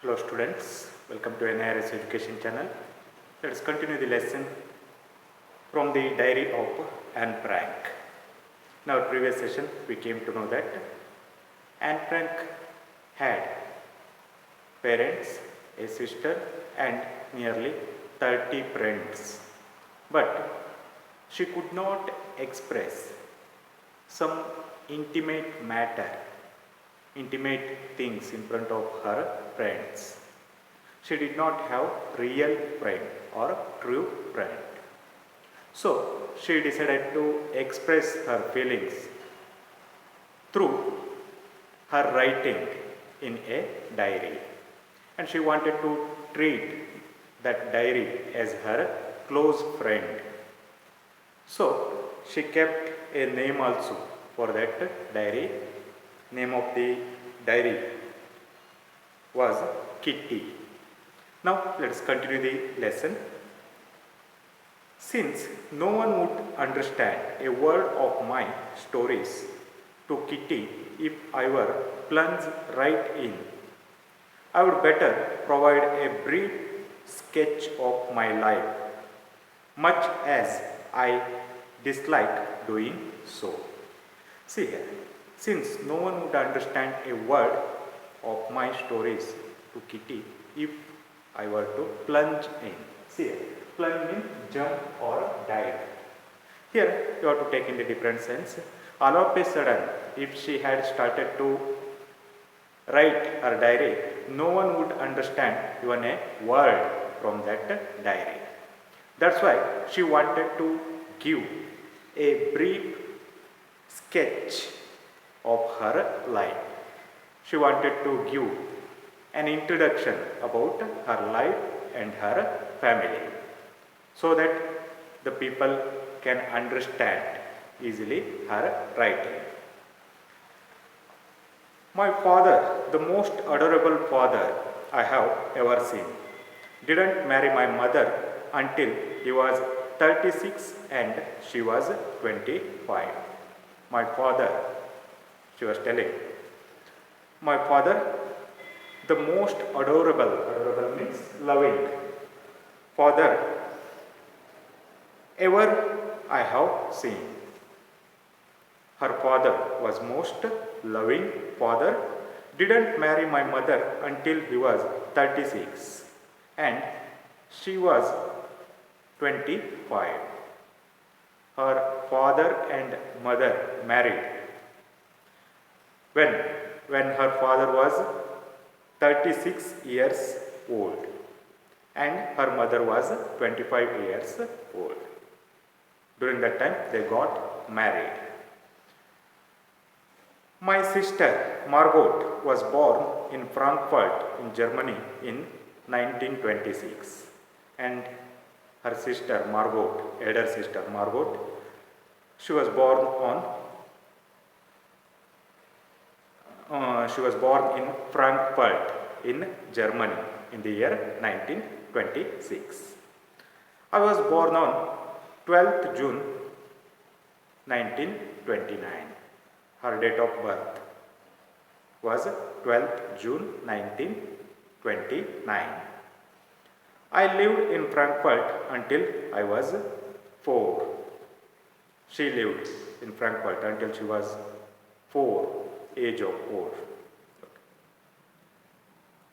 Hello students, welcome to NIRS Education channel. Let us continue the lesson from the diary of Anne Frank. In our previous session we came to know that Anne Frank had parents, a sister and nearly 30 friends. But she could not express some intimate things in front of her friends. She did not have real friend or true friend. So she decided to express her feelings through her writing in a diary. And she wanted to treat that diary as her close friend. So she kept a name also for that diary. Name of the diary was Kitty. Now let us continue the lesson. Since no one would understand a word of my stories to Kitty if I were plunged right in, I would better provide a brief sketch of my life, much as I dislike doing so. See here, since no one would understand a word of my stories to Kitty if I were to plunge in. See here, plunge means jump or dive. Here you have to take in the different sense. All of a sudden, if she had started to write her diary, no one would understand even a word from that diary. That's why she wanted to give a brief sketch of her life. She wanted to give an introduction about her life and her family so that the people can understand easily her writing. My father, the most adorable father I have ever seen, didn't marry my mother until he was 36 and she was 25. My father, she was telling, my father, the most adorable means loving father ever I have seen. Her father was most loving father, didn't marry my mother until he was 36 and she was 25. Her father and mother married when her father was 36 years old and her mother was 25 years old. During that time they got married. My sister Margot was born in Frankfurt in Germany in 1926 and her sister Margot, elder sister Margot, she was born in Frankfurt in Germany in the year 1926. I was born on 12th June 1929. Her date of birth was 12th June 1929. I lived in Frankfurt until I was 4. She lived in Frankfurt until she was 4, age of 4.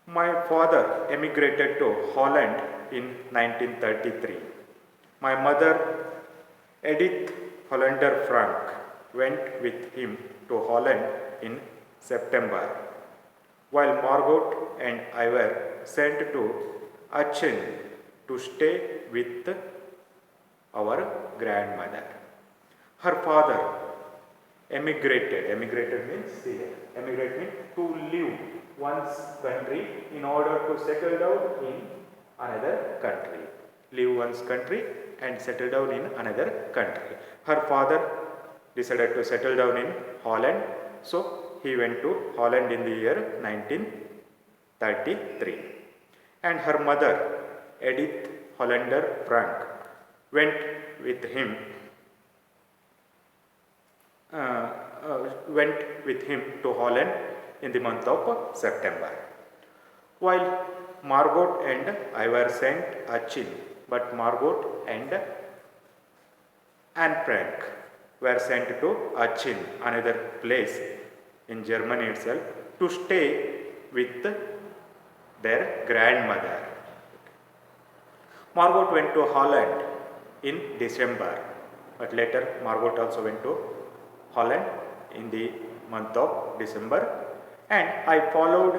My father emigrated to Holland in 1933. My mother, Edith Hollander Frank, went with him to Holland in September, while Margot and I were sent to Aachen to stay with our grandmother. Her father emigrated means to leave one's country in order to settle down in another country. Leave one's country and settle down in another country. Her father decided to settle down in Holland, so he went to Holland in the year 1933. And her mother, Edith Hollander Frank, went with him to Holland in the month of September. while Margot and I were sent Achin, but Margot and Anne Frank were sent to Achin, another place in Germany itself, to stay with their grandmother. Margot went to Holland in December, but later Margot also went to Holland in the month of December, and I followed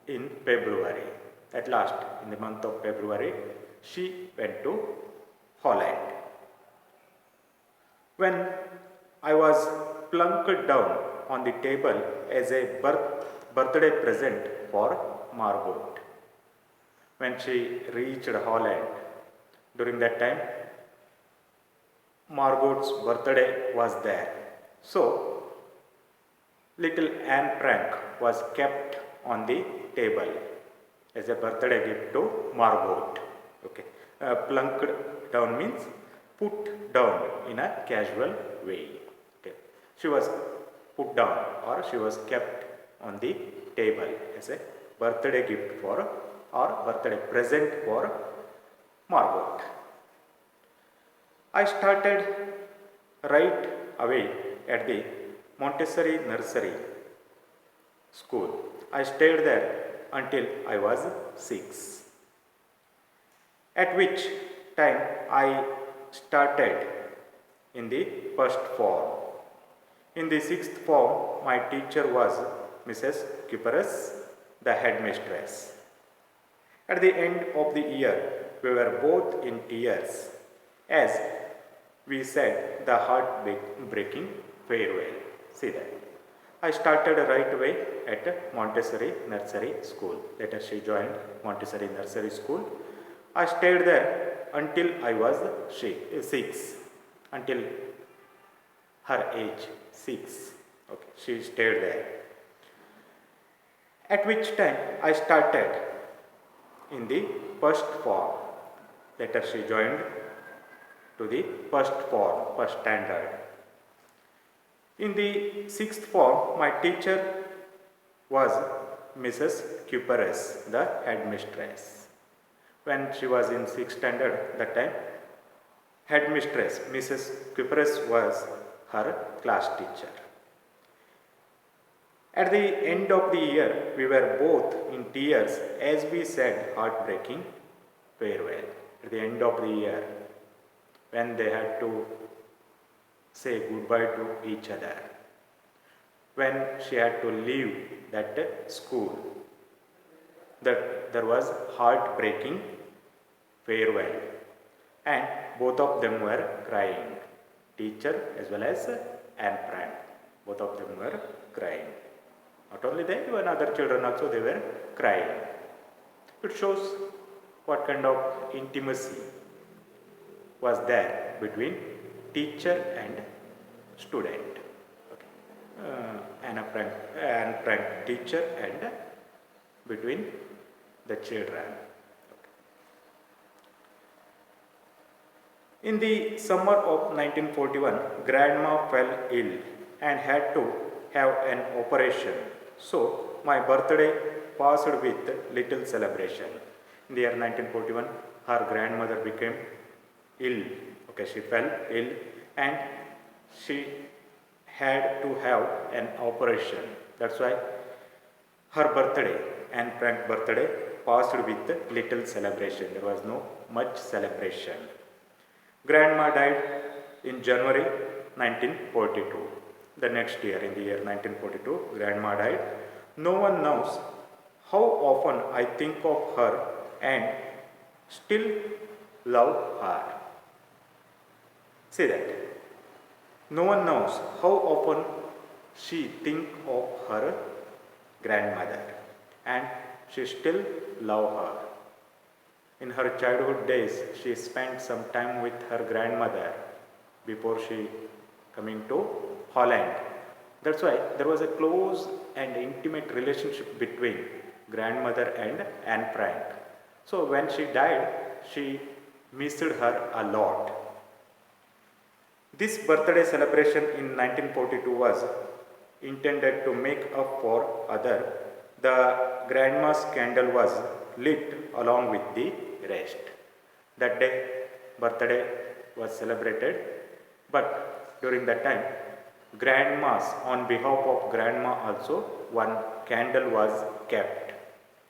in February. At last, in the month of February, she went to Holland. When I was plunked down on the table as a birthday present for Margot. When she reached Holland, during that time, Margot's birthday was there. So, little Anne Frank was kept on the table as a birthday gift to Margot. Okay. Plunked down means put down in a casual way. Okay. She was put down or she was kept on the table as a birthday gift for or birthday present for Margot. I started right away at the Montessori Nursery School. I stayed there until I was 6. At which time I started in the first form. In the 6th form, my teacher was Mrs. Kypros, the headmistress. At the end of the year, we were both in tears as we said the heart-breaking farewell. See that. I started right away at Montessori Nursery School. Later she joined Montessori Nursery School. I stayed there until I was 6. Until her age 6. Okay, she stayed there. At which time I started in the first form. Later she joined to the first form, first standard. In the 6th form, my teacher was Mrs. Kypros, the headmistress. When she was in 6th standard, that time, headmistress Mrs. Kypros was her class teacher. At the end of the year, we were both in tears as we said heartbreaking farewell. At the end of the year, when they had to say goodbye to each other, when she had to leave that school, that there was heartbreaking farewell, and both of them were crying, teacher as well as Anne Frank. Both of them were crying. Not only they, even other children also they were crying. It shows what kind of intimacy was there between teacher and student. Okay. Anne Frank teacher and between the children. Okay. In the summer of 1941, grandma fell ill and had to have an operation. So my birthday passed with little celebration. In the year 1941, her grandmother became ill. Okay, she fell ill and she had to have an operation. That's why her birthday, Anne Frank birthday, passed with little celebration. There was no much celebration. Grandma died in January 1942. The next year, in the year 1942, grandma died. No one knows how often I think of her and still love her. Say that. No one knows how often she think of her grandmother and she still love her. In her childhood days, she spent some time with her grandmother before she coming to Holland. That's why there was a close and intimate relationship between grandmother and Anne Frank. So when she died, she missed her a lot. This birthday celebration in 1942 was intended to make up for the grandma's candle was lit along with the rest. That day, birthday was celebrated, but during that time, grandma's, on behalf of grandma also, one candle was kept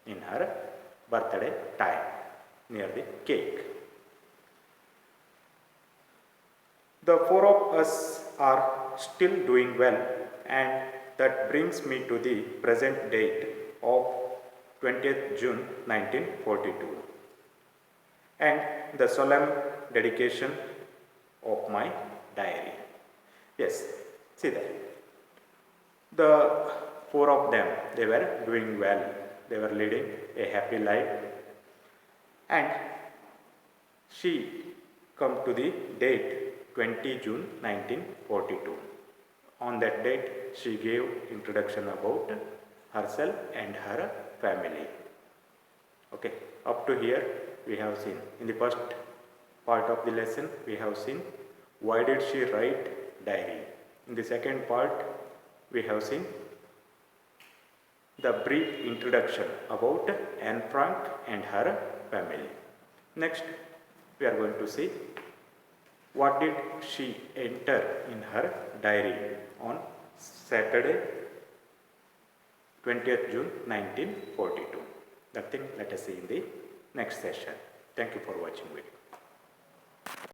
in her birthday time near the cake. The four of us are still doing well, and that brings me to the present date of 20th June 1942 and the solemn dedication of my diary. Yes, see that. The four of them, they were doing well, they were leading a happy life, and she come to the date 20 June 1942. On that date, she gave introduction about herself and her family. Okay, up to here we have seen. In the first part of the lesson, we have seen why did she write diary. In the second part, we have seen the brief introduction about Anne Frank and her family. Next, we are going to see what did she enter in her diary on Saturday 20th June 1942. That thing let us see in the next session. Thank you for watching video.